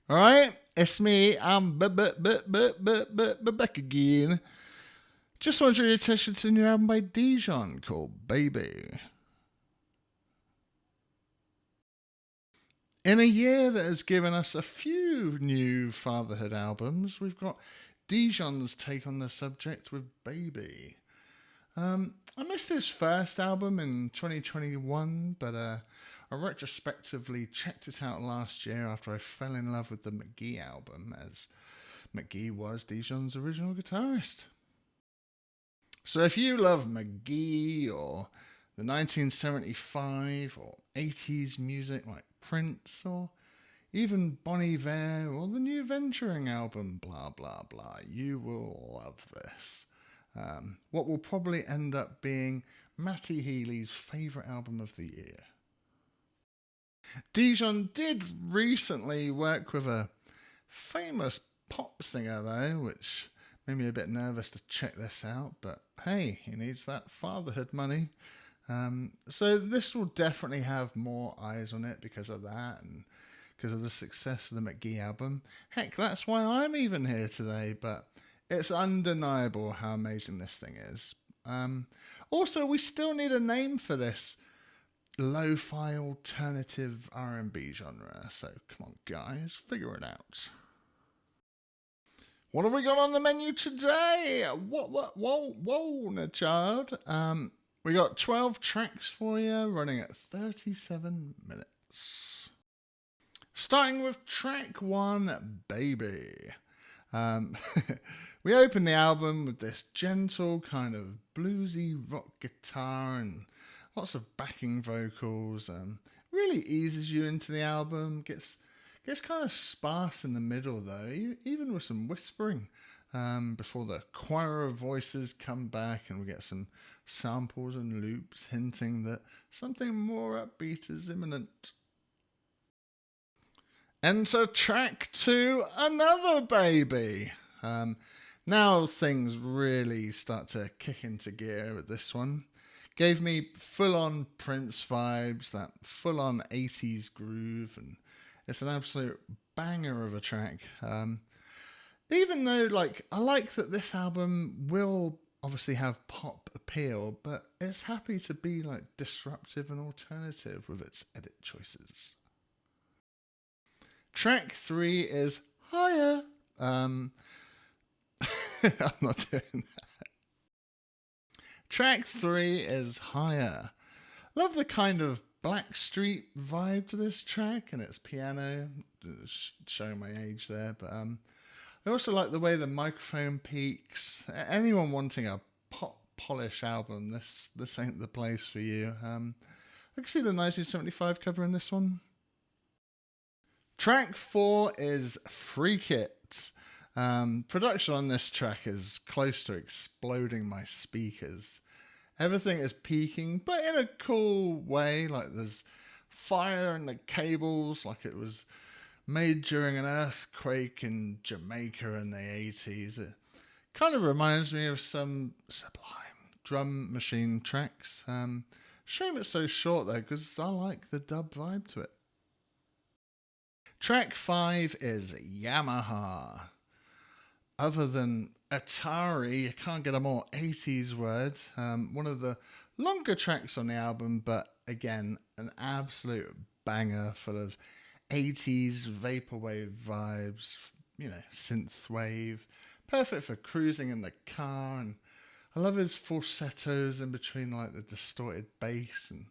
Alright, it's me, I'm back again. Just want to draw your attention to a new album by Dijon called Baby. In a year that has given us a few new fatherhood albums, we've got Dijon's take on the subject with Baby. I missed his first album in 2021, but I retrospectively checked it out last year after I fell in love with the Mk.gee album, as Mk.gee was Dijon's original guitarist. So if you love Mk.gee or the 1975 or 80s music like Prince or even Bon Iver or the new Venturing album, blah blah blah, you will love this. What will probably end up being Matty Healy's favourite album of the year. Dijon did recently work with a famous pop singer though, which made me a bit nervous to check this out, but hey, he needs that fatherhood money. So this will definitely have more eyes on it because of that and because of the success of the Mk.gee album. Heck, that's why I'm even here today, but it's undeniable how amazing this thing is. Also, we still need a name for this lo-fi alternative R&B genre, so come on guys, figure it out. What have we got on the menu today? Whoa, no child. We got 12 tracks for you, running at 37 minutes. Starting with track 1, Baby. We open the album with this gentle kind of bluesy rock guitar and lots of backing vocals. Really eases you into the album. Gets kind of sparse in the middle though, even with some whispering before the choir of voices come back and we get some samples and loops hinting that something more upbeat is imminent. Enter track 2, Another Baby. Now things really start to kick into gear with this one. Gave me full-on Prince vibes, that full-on 80s groove, and it's an absolute banger of a track. Even though, I like that this album will obviously have pop appeal, but it's happy to be disruptive and alternative with its edit choices. Track 3 is Higher. I'm not doing that. Track 3 is Higher. Love the kind of Blackstreet vibe to this track and its piano, showing my age there, but I also like the way the microphone peaks. Anyone wanting a pop polish album, this ain't the place for you. I can see the 1975 cover in this one. Track 4 is Freak It. Production on this track is close to exploding my speakers. Everything is peaking, but in a cool way. There's fire in the cables, like it was made during an earthquake in Jamaica in the 80s. It kind of reminds me of some sublime drum machine tracks. Shame it's so short though, because I like the dub vibe to it. Track 5 is Yamaha. Other than Atari, you can't get a more 80s word. One of the longer tracks on the album, but again, an absolute banger full of 80s vaporwave vibes, synthwave. Perfect for cruising in the car, and I love his falsettos in between the distorted bass, and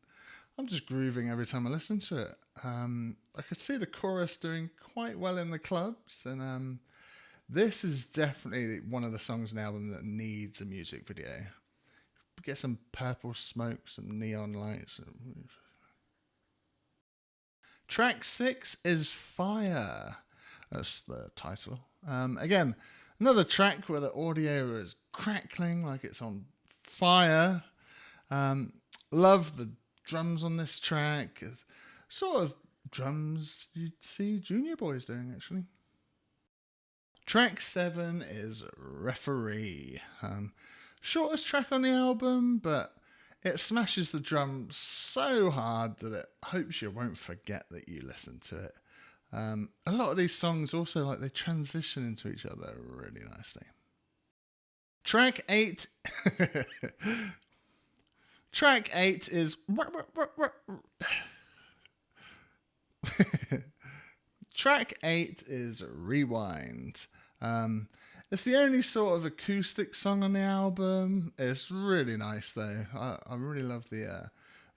I'm just grooving every time I listen to it. I could see the chorus doing quite well in the clubs, and this is definitely one of the songs in the album that needs a music video. Get some purple smoke, some neon lights. Track 6 is Fire. That's the title. Again, another track where the audio is crackling like it's on fire. Love the drums on this track. It's sort of drums you'd see Junior Boys doing, actually. Track 7 is Referee. Shortest track on the album, but it smashes the drum so hard that it hopes you won't forget that you listened to it. A lot of these songs also like they transition into each other really nicely. Track 8 Track 8 is Track 8 is Rewind. It's the only sort of acoustic song on the album. It's really nice though. I really love the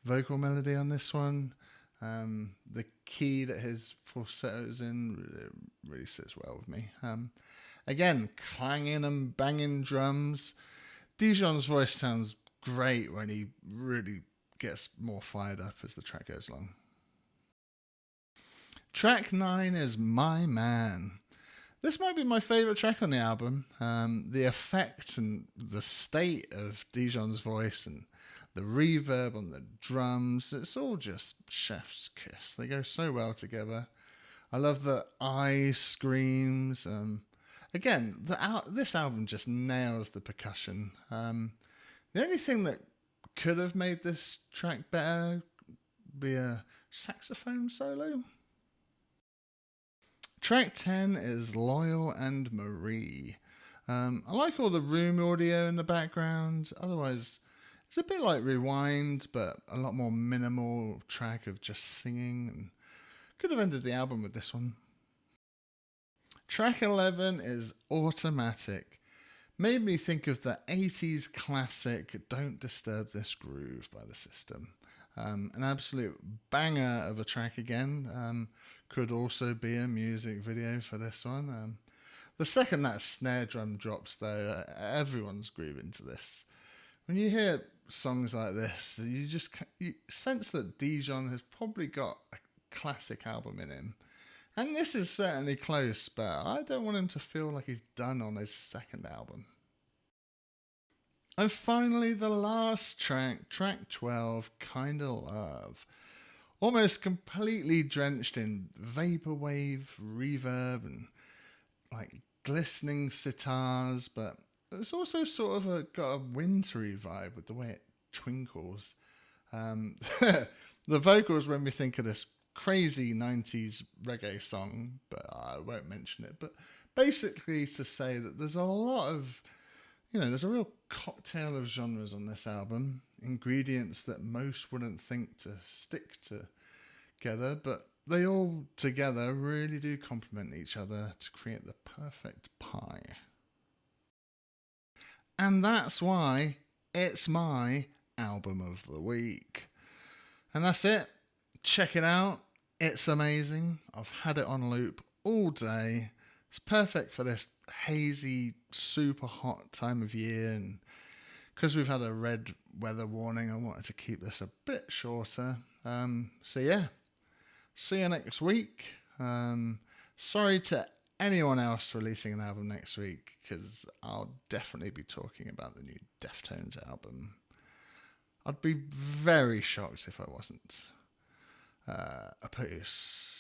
vocal melody on this one. The key that his falsetto's in really sits well with me. Again, clanging and banging drums. Dijon's voice sounds great when he really gets more fired up as the track goes along. Track 9 is My Man. This might be my favourite track on the album. The effect and the state of Dijon's voice and the reverb on the drums, it's all just chef's kiss. They go so well together. I love the I screams. Again, this album just nails the percussion. The only thing that could have made this track better be a saxophone solo. Track 10 is Loyal and Marie. I like all the room audio in the background. Otherwise, it's a bit like Rewind, but a lot more minimal track of just singing. And could have ended the album with this one. Track 11 is Automatic. Made me think of the 80s classic Don't Disturb This Groove by The System. An absolute banger of a track again. Could also be a music video for this one. The second that snare drum drops though, everyone's grooving to this. When you hear songs like this, you sense that Dijon has probably got a classic album in him. And this is certainly close, but I don't want him to feel like he's done on his second album. And finally, the last track, track 12, Kinda Love. Almost completely drenched in vaporwave, reverb, and like glistening sitars, but it's also sort of got a wintry vibe with the way it twinkles. The vocals, when we think of this crazy 90s reggae song, but I won't mention it, but basically to say that there's a lot of, there's a real cocktail of genres on this album, ingredients that most wouldn't think to stick together, but they all together really do complement each other to create the perfect pie. And that's why it's my album of the week. And that's it. Check it out. It's amazing. I've had it on loop all day. It's perfect for this hazy, super hot time of year. And because we've had a red weather warning, I wanted to keep this a bit shorter. So yeah, see you next week. Sorry to anyone else releasing an album next week, because I'll definitely be talking about the new Deftones album. I'd be very shocked if I wasn't. A peace.